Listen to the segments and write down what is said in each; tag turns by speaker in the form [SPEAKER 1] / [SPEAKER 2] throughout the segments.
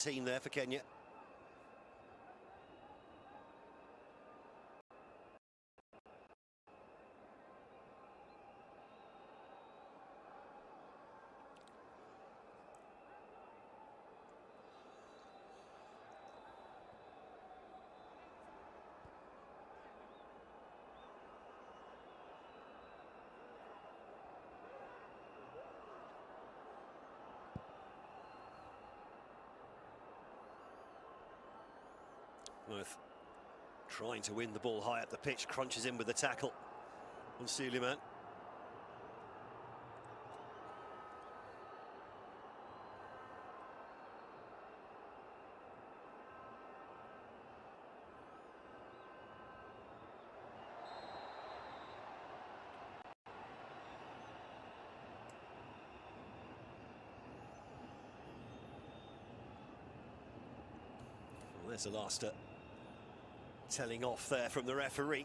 [SPEAKER 1] team there for Kenya. Worth trying to win the ball high up the pitch, crunches in with the tackle on Suleiman. Well, there's the last telling off there from the referee.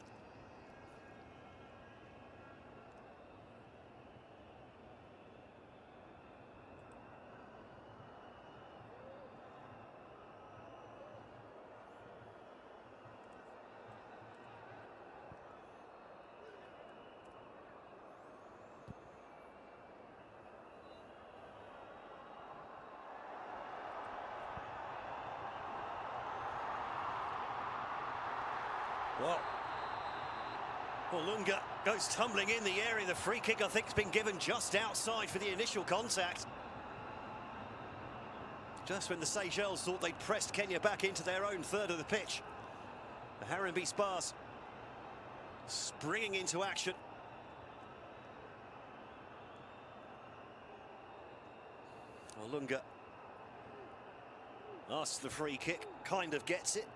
[SPEAKER 1] Well, Olunga goes tumbling in the area. The free kick, I think, has been given just outside for the initial contact. Just when the Seychelles thought they'd pressed Kenya back into their own third of the pitch. The Harambee Spars springing into action. Olunga asks the free kick, kind of gets it.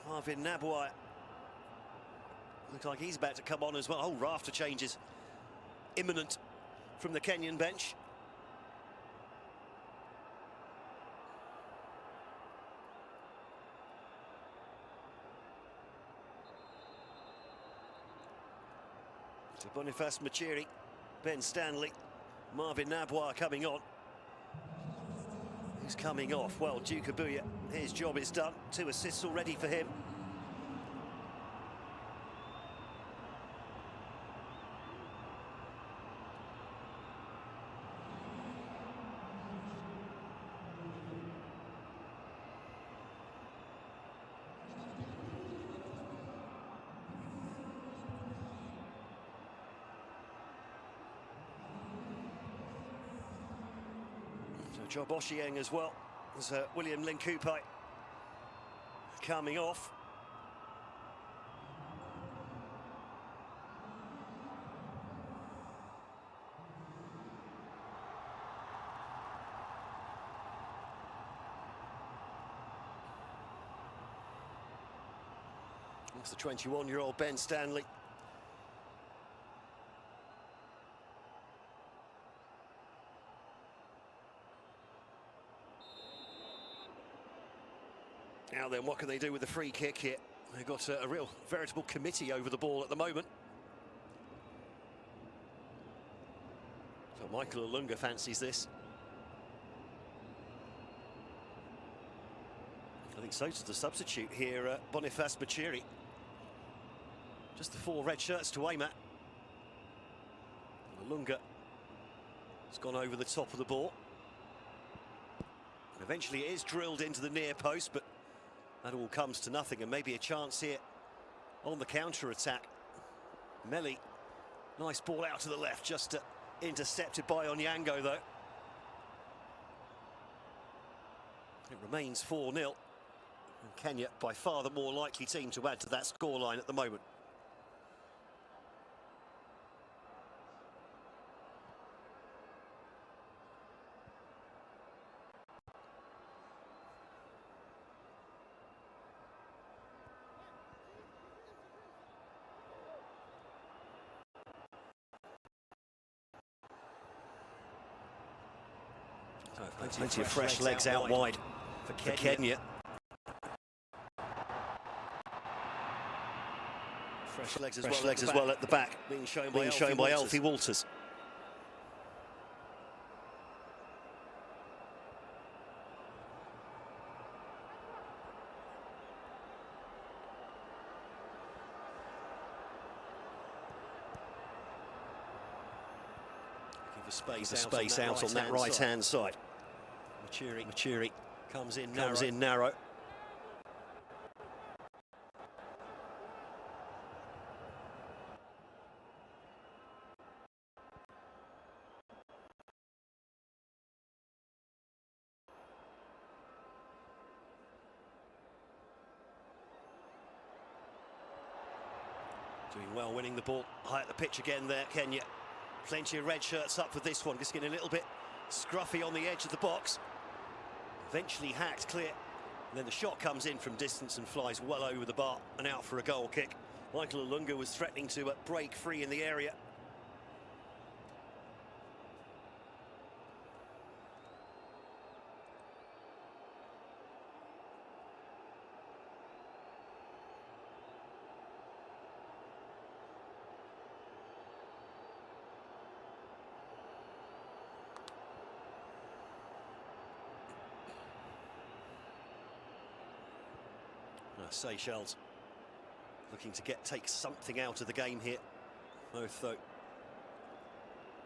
[SPEAKER 1] Marvin Nabwai looks like he's about to come on as well. Oh, raft of changes imminent from the Kenyan bench. So Boniface Machiri, Ben Stanley, Marvin Nabwai coming on. Who's coming off? Well, Duke Abuya, his job is done. 2 assists already for him. So Job Oshieng as well as William Linkupai coming off. That's the 21-year-old Ben Stanley. Now then, what can they do with the free kick here? They've got a real veritable committee over the ball at the moment. So Michael Olunga fancies this. I think so to the substitute here, Boniface Machiri. Just the 4 red shirts to aim at. Olunga has gone over the top of the ball. And eventually it is drilled into the near post, but that all comes to nothing, and maybe a chance here on the counter-attack. Melly, nice ball out to the left, just intercepted by Onyango, though. It remains 4-0. And Kenya, by far the more likely team to add to that scoreline at the moment. Plenty of fresh legs out wide for Kenya. Fresh legs as well at the back, being shown by Alfie Walters. the space out on that right-hand side. Machiri comes in narrow. Doing well, winning the ball high at the pitch again there, Kenya. Plenty of red shirts up for this one, just getting a little bit scruffy on the edge of the box. Eventually hacked clear. And then the shot comes in from distance and flies well over the bar and out for a goal kick. Michael Olunga was threatening to break free in the area. Sychelles looking to take something out of the game here. Both though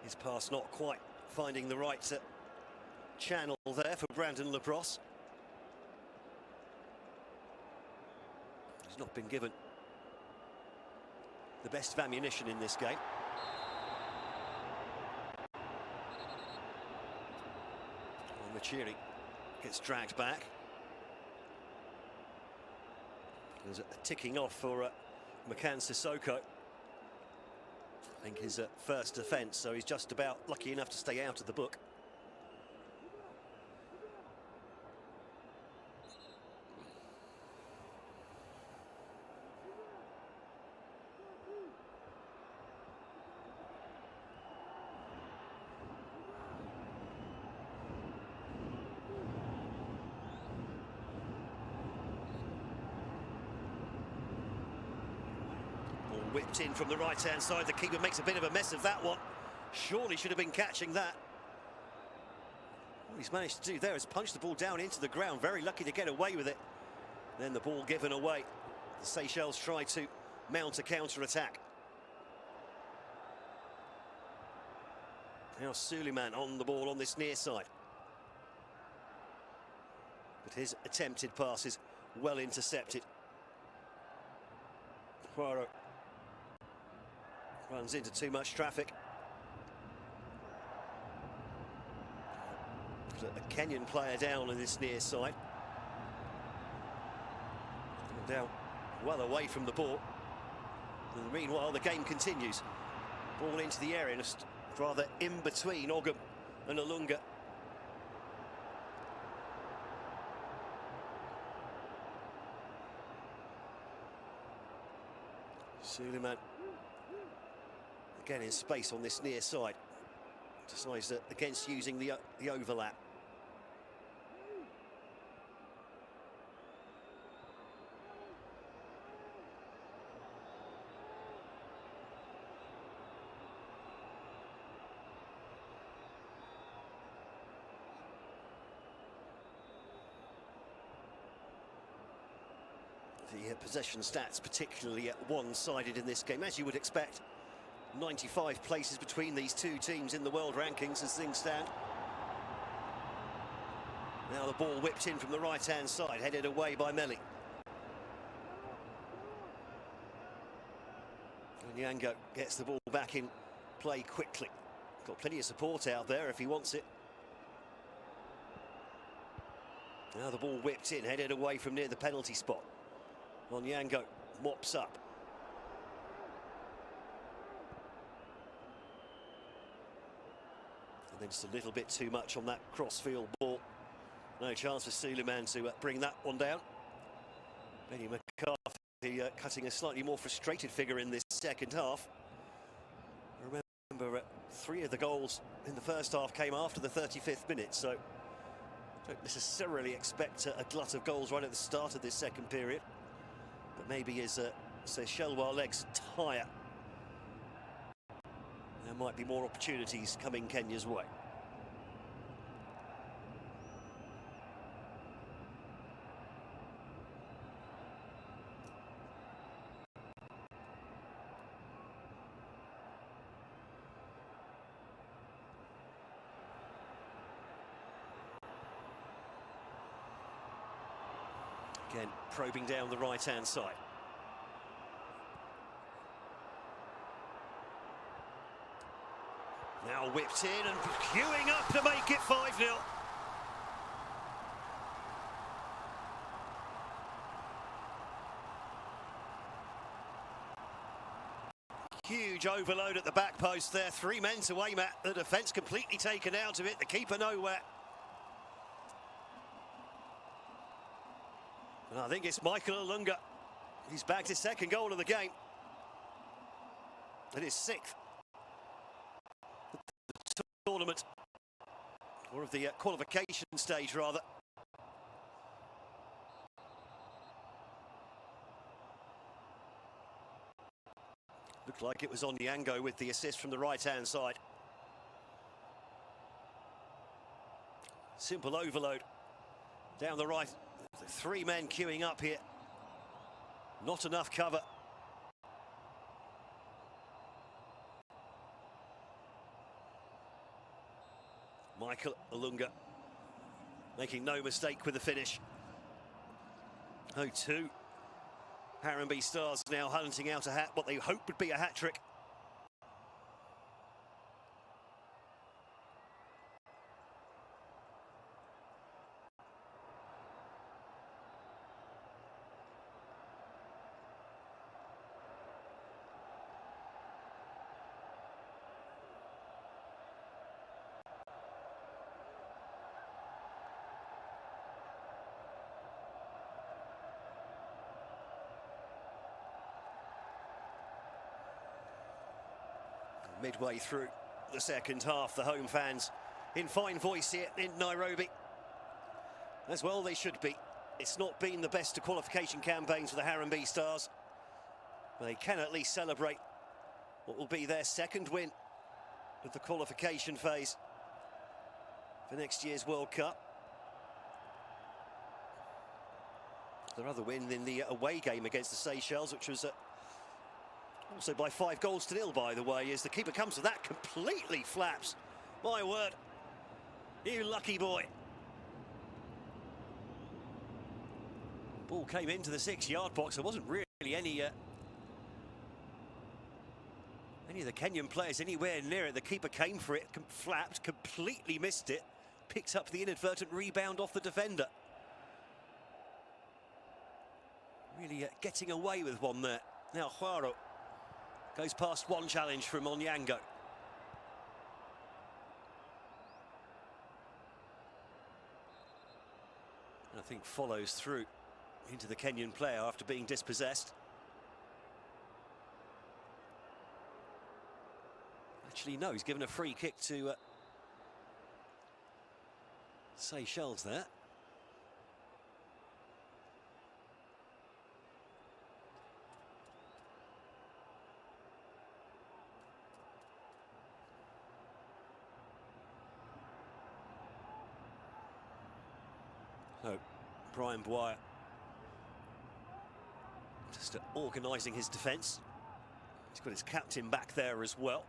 [SPEAKER 1] his pass not quite finding the right channel there for Brandon Labrosse. He's not been given the best of ammunition in this game. Machiri gets dragged back. There's a ticking off for McCann Sissoko. I think his first offence, so he's just about lucky enough to stay out of the book. Whipped in from the right-hand side. The keeper makes a bit of a mess of that one. Surely should have been catching that. What he's managed to do there is punch the ball down into the ground. Very lucky to get away with it. Then the ball given away. The Seychelles try to mount a counter-attack. Now Suleiman on the ball on this near side. But his attempted pass is well intercepted. Poirot runs into too much traffic. Put a Kenyan player down on this near side. Down well away from the ball. And meanwhile, the game continues. Ball into the area, just rather in between Ogum and Olunga. Suleiman again in space on this near side. Decides against using the overlap. The possession stats particularly one-sided in this game, as you would expect. 95 places between these two teams in the world rankings as things stand. Now the ball whipped in from the right-hand side, headed away by Melli. Onyango gets the ball back in play quickly. Got plenty of support out there if he wants it. Now the ball whipped in, headed away from near the penalty spot. Onyango mops up. And then just a little bit too much on that cross-field ball. No chance for Suleiman to bring that one down. Benny McCarthy cutting a slightly more frustrated figure in this second half. Remember, 3 of the goals in the first half came after the 35th minute, so don't necessarily expect a glut of goals right at the start of this second period. But maybe as Seychelles legs tire, there might be more opportunities coming Kenya's way. Again, probing down the right-hand side. Now whipped in and queuing up to make it 5-0. Huge overload at the back post there. 3 men to aim at. The defence completely taken out of it. The keeper nowhere. And I think it's Michael Olunga. He's bagged his 2nd goal of the game. And his 6th. The tournament. Or of the qualification stage, rather. Looked like it was Olunga with the assist from the right-hand side. Simple overload. Down the right. 3 men queuing up here. Not enough cover. Michael Olunga making no mistake with the finish. 0-2. Harambee Stars now hunting out what they hope would be a hat-trick. Midway through the 2nd half, the home fans in fine voice here in Nairobi. As well they should be. It's not been the best of qualification campaigns for the Harambee Stars. They can at least celebrate what will be their 2nd win of the qualification phase for next year's World Cup. Their other win in the away game against the Seychelles, which was also by 5 goals to 0, by the way, as the keeper comes to that, completely flaps. My word, you lucky boy. Ball came into the 6-yard box. There wasn't really any of the Kenyan players anywhere near it. The keeper came for it, flapped, completely missed it, picked up the inadvertent rebound off the defender. Really getting away with one there. Now Juaro goes past one challenge from Olunga. I think follows through into the Kenyan player after being dispossessed. Actually, no, he's given a free kick to Sychelles there. So, Brian Boyer just organising his defence. He's got his captain back there as well.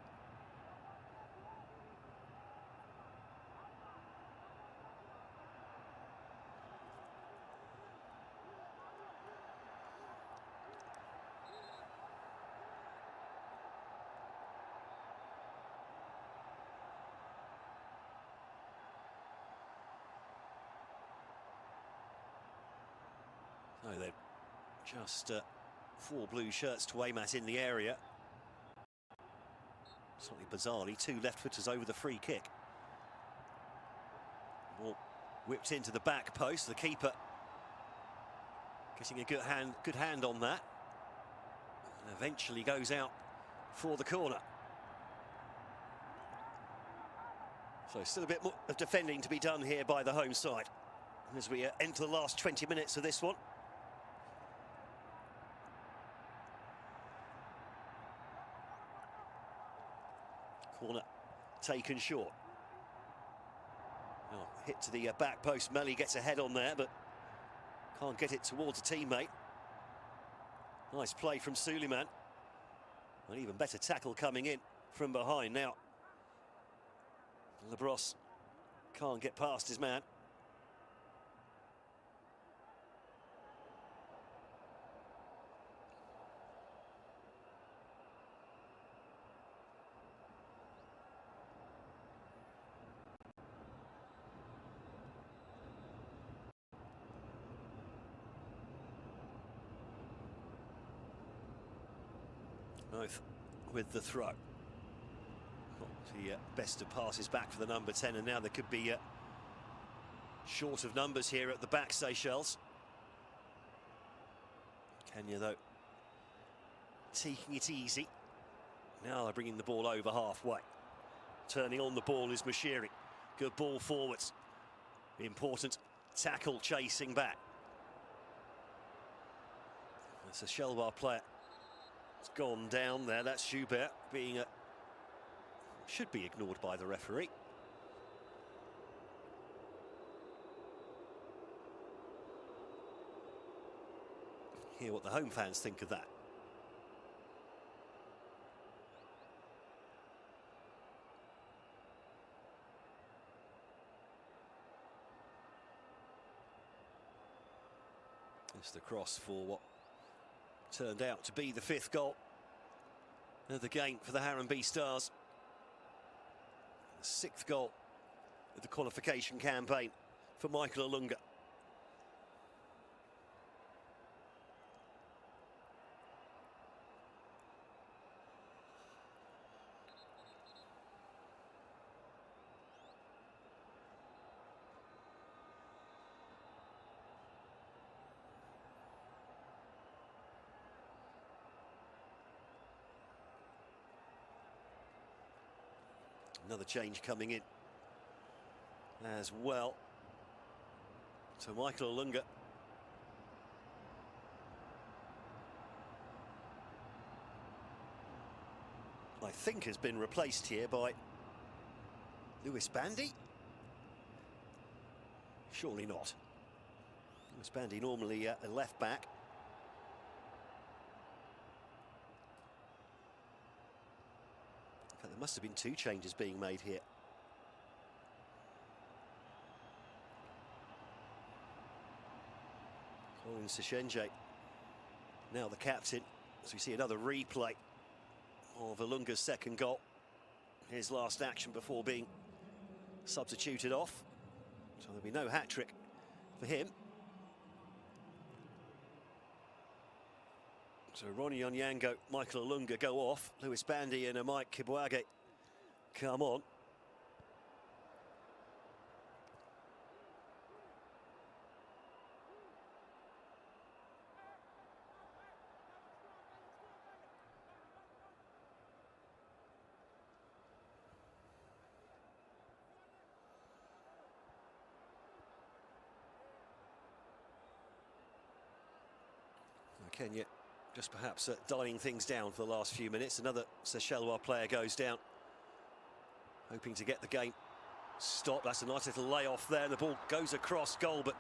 [SPEAKER 1] No, they're just 4 blue shirts to aim at in the area. Slightly bizarrely, 2 left-footers over the free kick. Ball whipped into the back post. The keeper getting a good hand on that. And eventually goes out for the corner. So still a bit more of defending to be done here by the home side as we enter the last 20 minutes of this one. Corner taken short. Oh, hit to the back post. Melly gets a head on there, but can't get it towards a teammate. Nice play from Suleiman. An even better tackle coming in from behind now. Lebros can't get past his man. both with the throw. Not the best of passes back for the number 10, and now there could be short of numbers here at the back, Sychelles. Kenya, though, taking it easy. Now they're bringing the ball over halfway. Turning on the ball is Mashiri. Good ball forwards. Important tackle chasing back. That's a Seychelles player. It's gone down there. That's Schubert being should be ignored by the referee. Hear what the home fans think of that. It's the cross for what turned out to be the 5th goal of the game for the Harambee Stars. The 6th goal of the qualification campaign for Michael Olunga. Another change coming in as well. So Michael Olunga. I think has been replaced here by Lewis Bandy. Surely not. Lewis Bandy normally a left back. There must have been 2 changes being made here. Sychelles, now the captain, as we see another replay of Olunga's 2nd goal. His last action before being substituted off. So there'll be no hat-trick for him. So Ronnie Onyango, Michael Olunga go off. Lewis Bandy and Mike Kibwage come on. Kenya just perhaps dining things down for the last few minutes. Another Seychelles player goes down, hoping to get the game stopped. That's a nice little layoff there. The ball goes across goal, but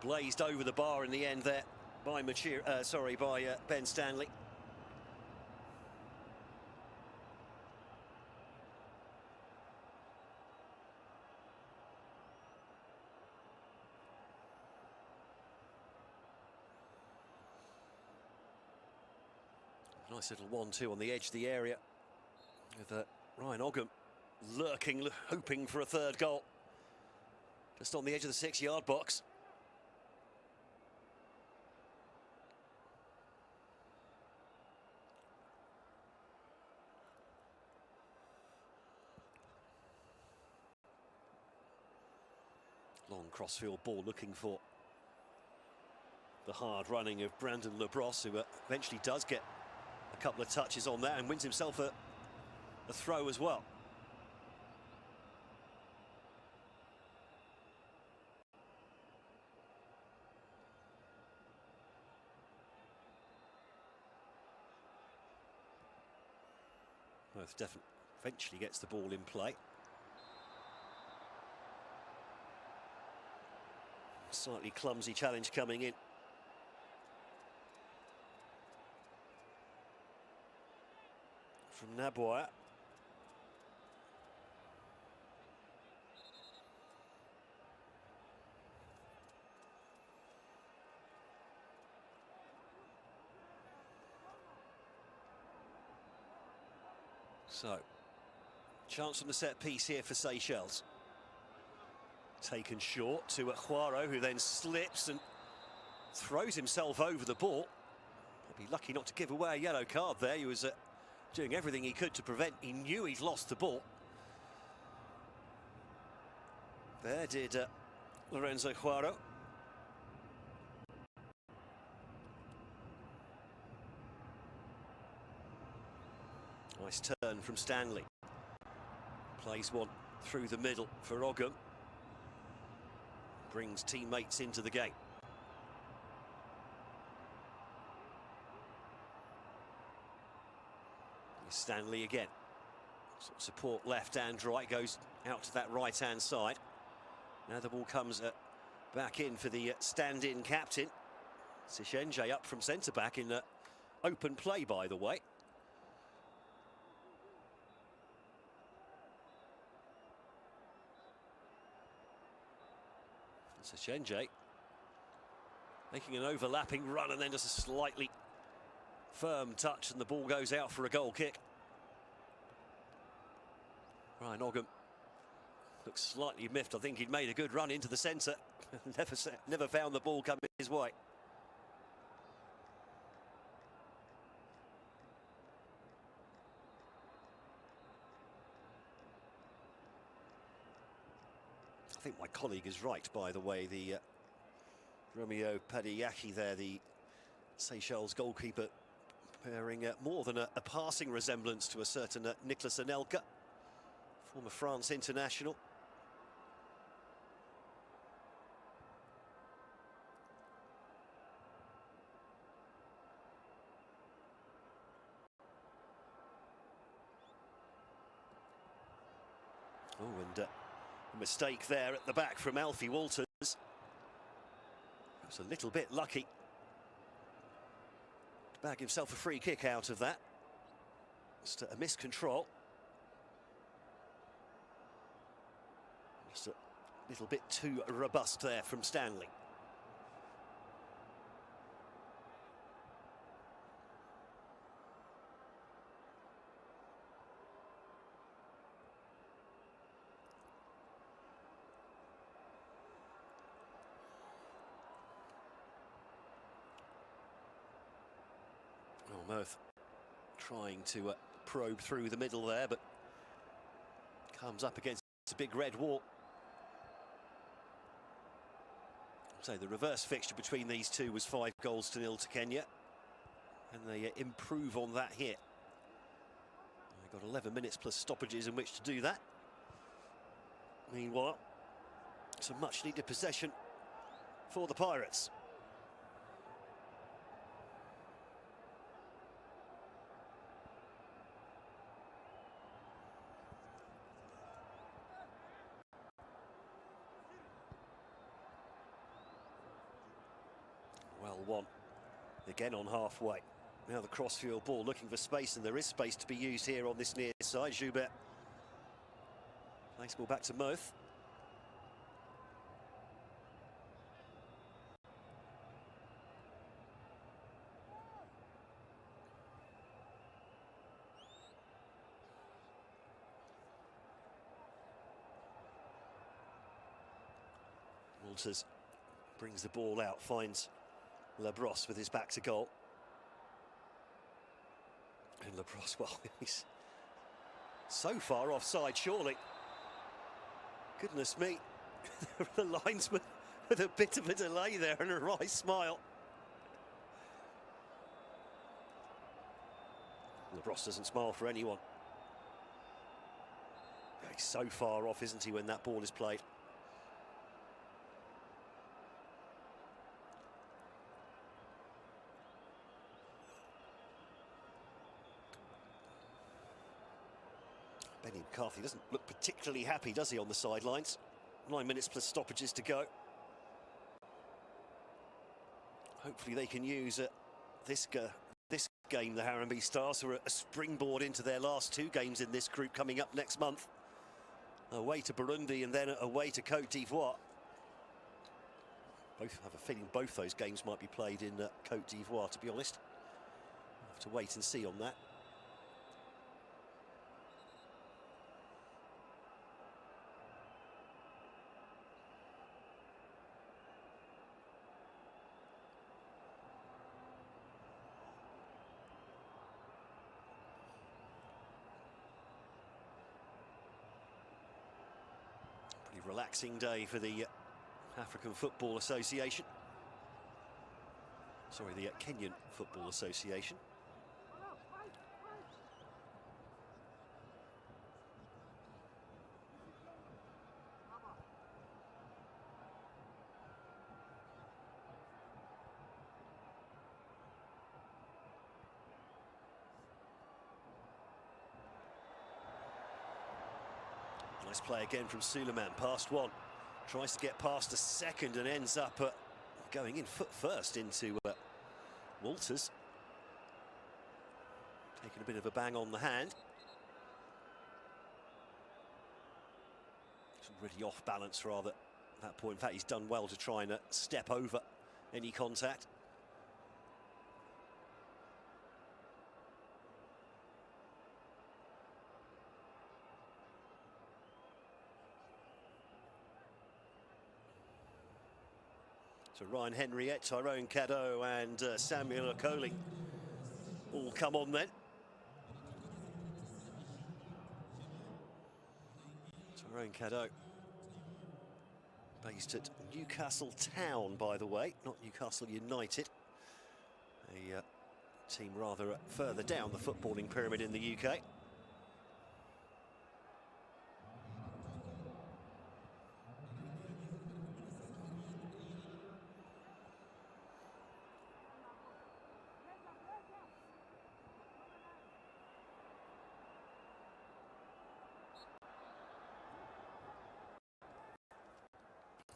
[SPEAKER 1] blazed over the bar in the end there by Ben Stanley. Nice little 1-2 on the edge of the area with Ryan Ogham lurking, hoping for a 3rd goal. Just on the edge of the 6-yard box. Long crossfield ball looking for the hard running of Brandon Lebrosse, who eventually does get a couple of touches on that and wins himself a throw as well. Both definitely eventually gets the ball in play. Slightly clumsy challenge coming in. From Naboya. So, chance on the set piece here for Seychelles. Taken short to Ajuaro, who then slips and throws himself over the ball. He'll be lucky not to give away a yellow card there. He was doing everything he could to prevent. He knew he'd lost the ball. There did Lorenzo Juaro. Nice turn from Stanley. Plays one through the middle for Ogum. Brings teammates into the game. Here's Stanley again. Support left and right, goes out to that right-hand side. Now the ball comes back in for the stand-in captain. Sychelles up from centre-back in open play, by the way. Sychelles making an overlapping run and then just a slightly firm touch and the ball goes out for a goal kick. Ryan Ogum looks slightly miffed. I think he'd made a good run into the centre. never found the ball coming his way. I think my colleague is right, by the way. The Romeo Padiyaki there, the Seychelles goalkeeper, bearing more than a passing resemblance to a certain Nicolas Anelka, former France international. Oh, and a mistake there at the back from Alfie Walters. Was a little bit lucky to bag himself a free kick out of that. Just a miscontrol. Just a little bit too robust there from Stanley. Mirth trying to probe through the middle there, but comes up against a big red wall. So the reverse fixture between these two was 5-0 to Kenya, and they improve on that here. They've got 11 minutes plus stoppages in which to do that. Meanwhile, some much needed possession for the Pirates. Well won again on halfway. Now the crossfield ball looking for space, and there is space to be used here on this near side. Joubert plays ball back to Mirth. Walters brings the ball out, finds Labrosse with his back to goal. And Labrosse, well, he's so far offside, surely. Goodness me, the linesman with a bit of a delay there and a wry smile. Labrosse doesn't smile for anyone. He's so far off, isn't he, when that ball is played? Benny McCarthy doesn't look particularly happy, does he, on the sidelines? 9 minutes plus stoppages to go. Hopefully they can use this game, the Harambee Stars, for a springboard into their last 2 games in this group coming up next month. Away to Burundi and then away to Cote d'Ivoire. I have a feeling both those games might be played in Cote d'Ivoire, to be honest. We'll have to wait and see on that. relaxing day for the African Football Association. Sorry, the Kenyan Football Association. Nice play again from Suleiman, past one. Tries to get past a second and ends up going in foot first into Walters. Taking a bit of a bang on the hand. It's already off balance rather at that point. In fact, he's done well to try and step over any contact. So Ryan Henriette, Tyrone Cadot and Samuel Okoli all come on then. Tyrone Cadot, based at Newcastle Town, by the way, not Newcastle United. A team rather further down the footballing pyramid in the UK.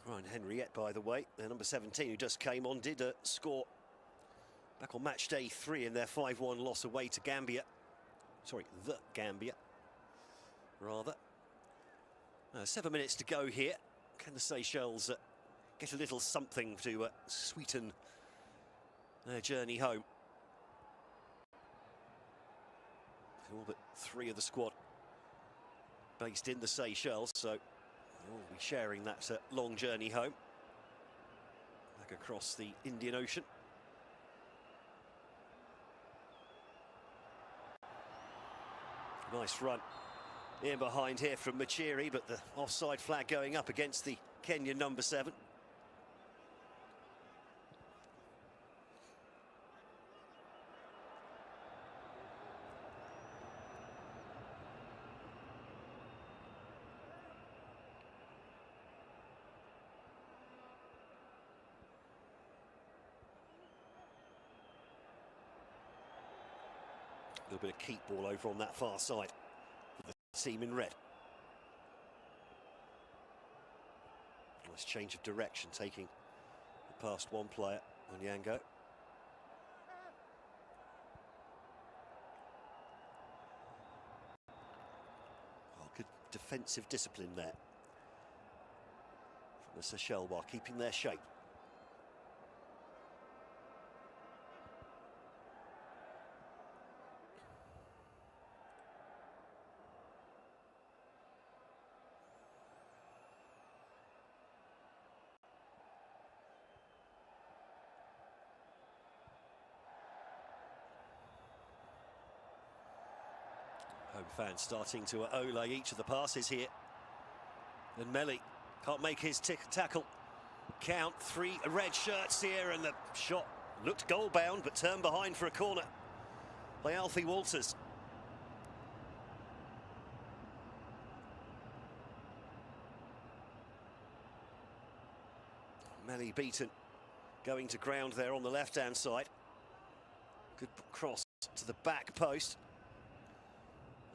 [SPEAKER 1] Ryan Henriette, by the way, the number 17 who just came on, did score back on match day 3 in their 5-1 loss away to Gambia. Sorry, the Gambia, rather. 7 minutes to go here. Can the Seychelles get a little something to sweeten their journey home? All but 3 of the squad based in the Seychelles, so we'll be sharing that long journey home back across the Indian Ocean. Nice run in behind here from Machiri, but the offside flag going up against the Kenyan number 7. A little bit of keep ball over on that far side for the team in red. Nice change of direction, taking past one player on Yango. Oh, good defensive discipline there from the Sychelles while keeping their shape. Home fans starting to ole each of the passes here. And Melly can't make his tackle. Count 3 red shirts here, and the shot looked goal bound but turned behind for a corner by Alfie Walters. Melly beaten, going to ground there on the left-hand side. Good cross to the back post.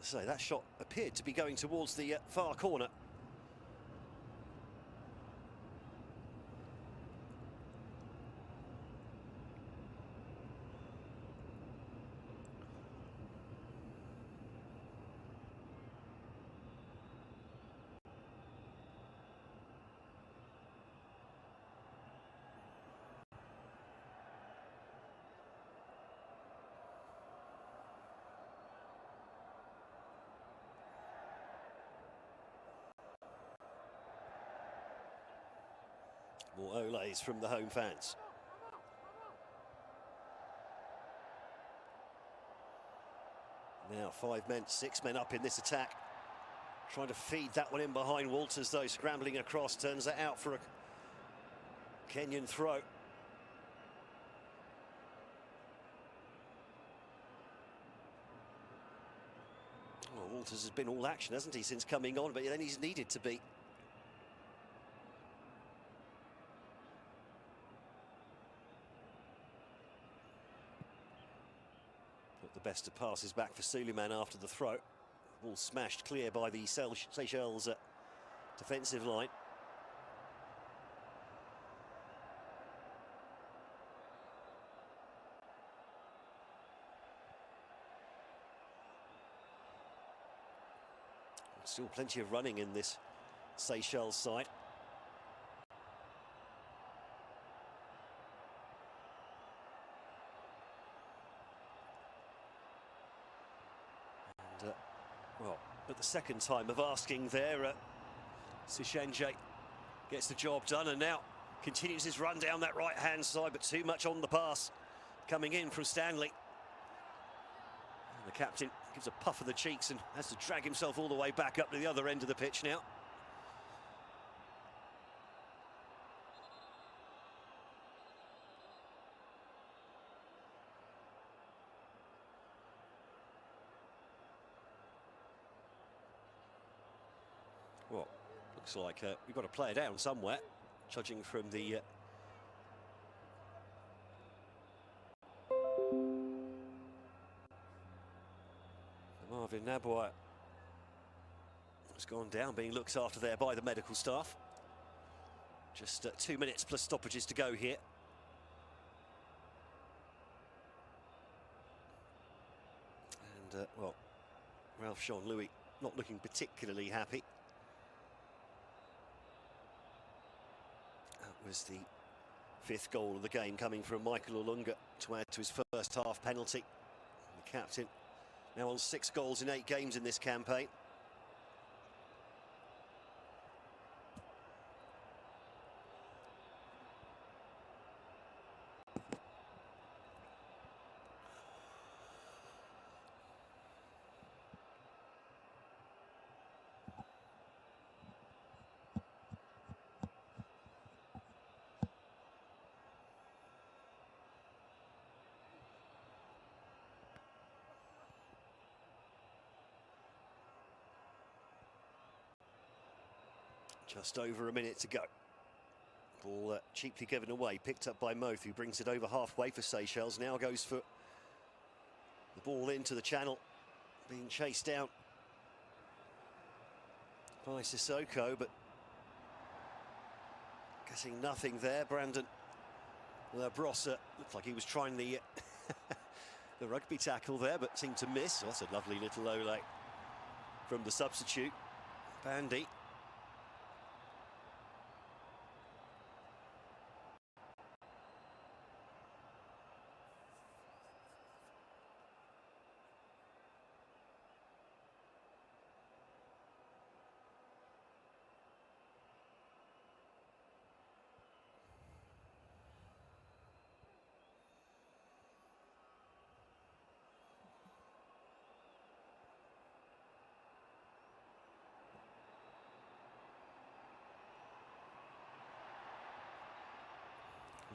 [SPEAKER 1] So that shot appeared to be going towards the far corner. More olays from the home fans. Now 5 men, 6 men up in this attack. Trying to feed that one in behind Walters, though, scrambling across, turns it out for a Kenyan throw. Well, Walters has been all action, hasn't he, since coming on, but then he's needed to be. Put the best of passes back for Suleiman after the throw. Ball smashed clear by the Seychelles defensive line. Still plenty of running in this Sychelles side. And, well, at the second time of asking there, Sychelles gets the job done and now continues his run down that right-hand side, but too much on the pass coming in from Stanley. And the captain gives a puff of the cheeks and has to drag himself all the way back up to the other end of the pitch now. Well, looks like we've got to play it down somewhere, judging from the Marvin Naboy has gone down, being looked after there by the medical staff. Just 2 minutes plus stoppages to go here. And, well, Ralph Jean-Louis not looking particularly happy. That was the 5th goal of the game, coming from Michael Olunga to add to his first half penalty. The captain now on 6 goals in 8 games in this campaign. Just over a minute to go. Ball cheaply given away, picked up by Moth, who brings it over halfway for Sychelles. Now goes for the ball into the channel, being chased down by Sissoko, but getting nothing there. Brandon Brosser looked like he was trying the the rugby tackle there, but seemed to miss. Oh, that's a lovely little Ole from the substitute, Bandy.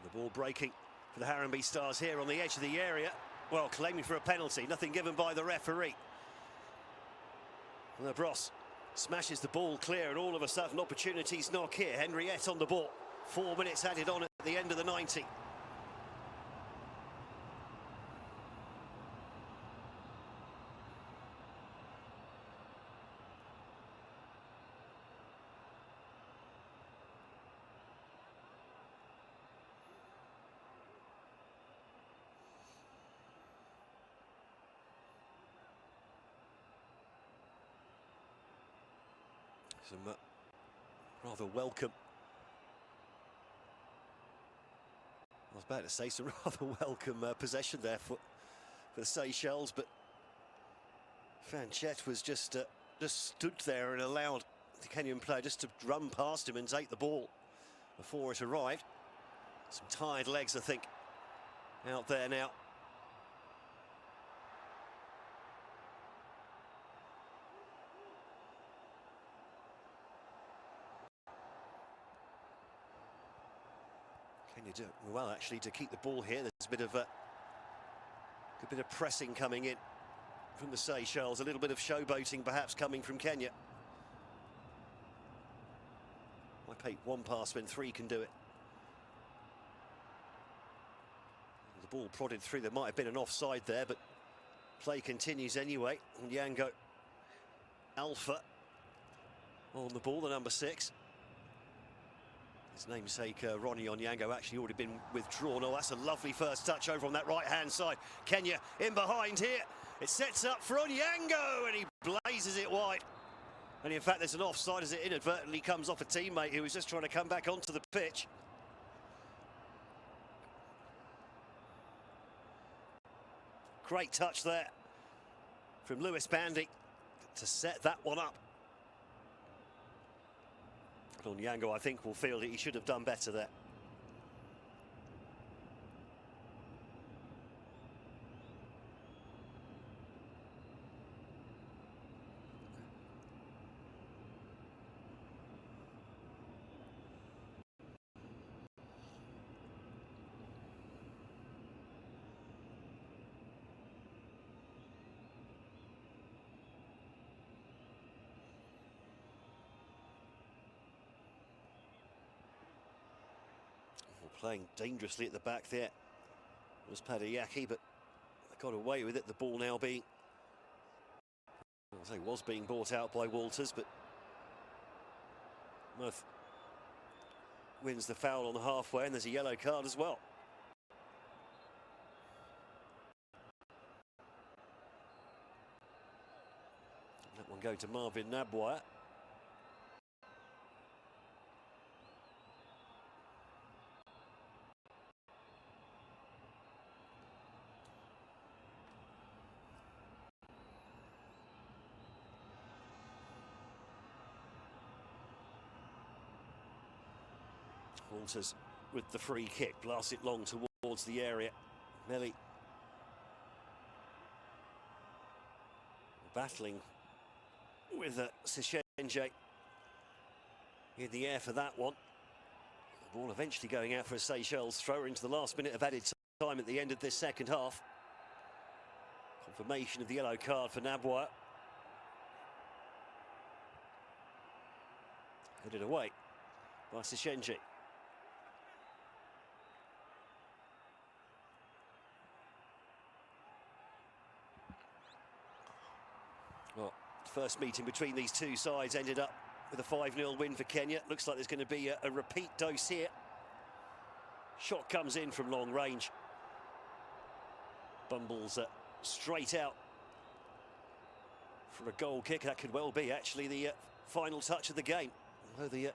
[SPEAKER 1] The ball breaking for the Harambee Stars here on the edge of the area. Well, claiming for a penalty, nothing given by the referee. And Bros smashes the ball clear, and all of a sudden opportunities knock here. Henriette on the ball. 4 minutes added on at the end of the 90. Some rather welcome, I was about to say some rather welcome possession there for the Sychelles, but Fanchet was just stood there and allowed the Kenyan player just to run past him and take the ball before it arrived. Some tired legs, I think, out there now. do well actually to keep the ball here. There's a bit of good bit of pressing coming in from the Seychelles, a little bit of showboating perhaps coming from Kenya. Why pay one pass when three can do it? The ball prodded through. There might have been an offside there, but play continues anyway. And Yango Alpha on the ball, the number 6. His namesake, Ronnie Onyango, actually already been withdrawn. Oh, that's a lovely first touch over on that right-hand side. Kenya in behind here. It sets up for Onyango, and he blazes it wide. And in fact, there's an offside as it inadvertently comes off a teammate who was just trying to come back onto the pitch. Great touch there from Lewis Bandy to set that one up. Onyango, I think, will feel that he should have done better there. Playing dangerously at the back there was Padayaki, but they got away with it. The ball now being, I say, was being brought out by Walters, but Murph wins the foul on the halfway, and there's a yellow card as well. That one going to Marvin Nabwire. Walters with the free kick, blasts it long towards the area. Melly battling with Sychelles in the air for that one. The ball eventually going out for a Seychelles thrower into the last minute of added time at the end of this second half. Confirmation of the yellow card for Nabwire. Headed away by Sychelles. Well, first meeting between these two sides ended up with a 5-0 win for Kenya. Looks like there's going to be a repeat dose here. Shot comes in from long range. Bumbles straight out for a goal kick. That could well be actually the final touch of the game. Although the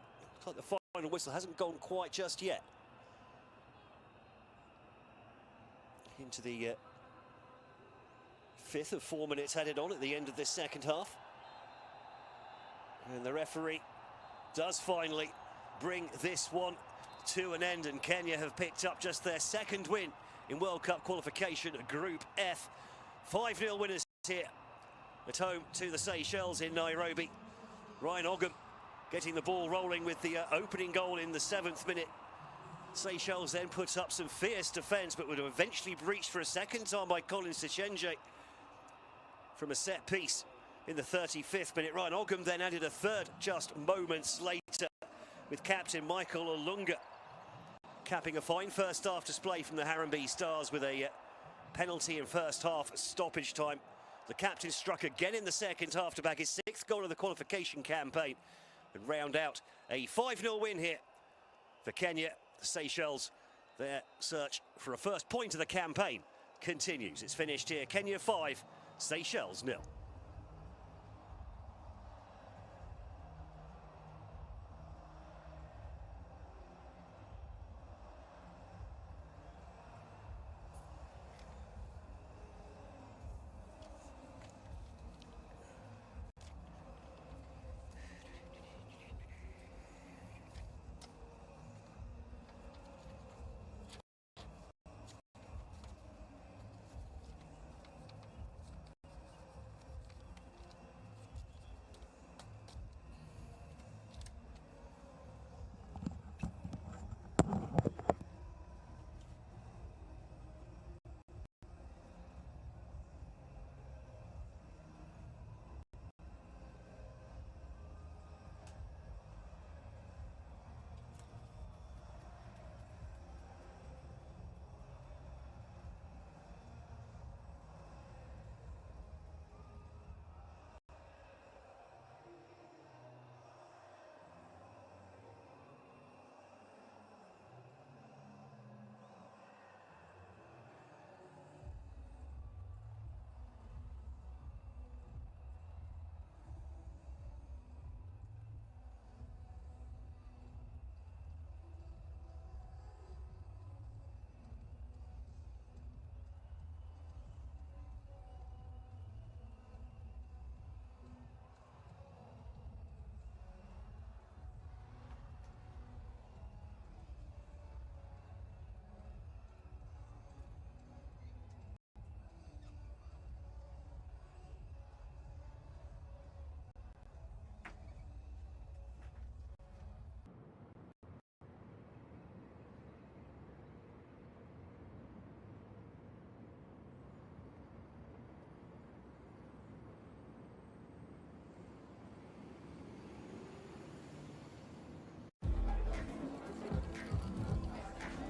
[SPEAKER 1] final whistle hasn't gone quite just yet. Into the 5th of 4 minutes added on at the end of this second half. And the referee does finally bring this one to an end, and Kenya have picked up just their second win in World Cup qualification, Group F. 5-0 winners here at home to the Seychelles in Nairobi. Ryan Ogham getting the ball rolling with the opening goal in the 7th minute. Seychelles then puts up some fierce defence, but would have eventually breached for a second time by Colin Sychelles from a set piece in the 35th minute. Ryan Ogham then added a third just moments later, with captain Michael Olunga capping a fine first half display from the Harambee Stars with a penalty in first half stoppage time. The captain struck again in the second half to bag his 6th goal of the qualification campaign and round out a 5-0 win here for Kenya. The Seychelles, their search for a first point of the campaign continues. It's finished here. Kenya 5, Seychelles 0.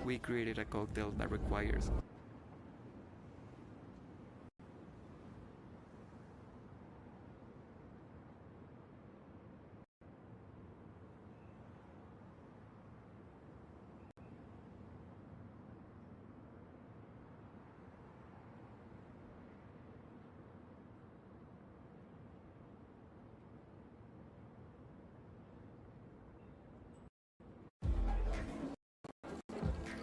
[SPEAKER 2] we created a cocktail that requires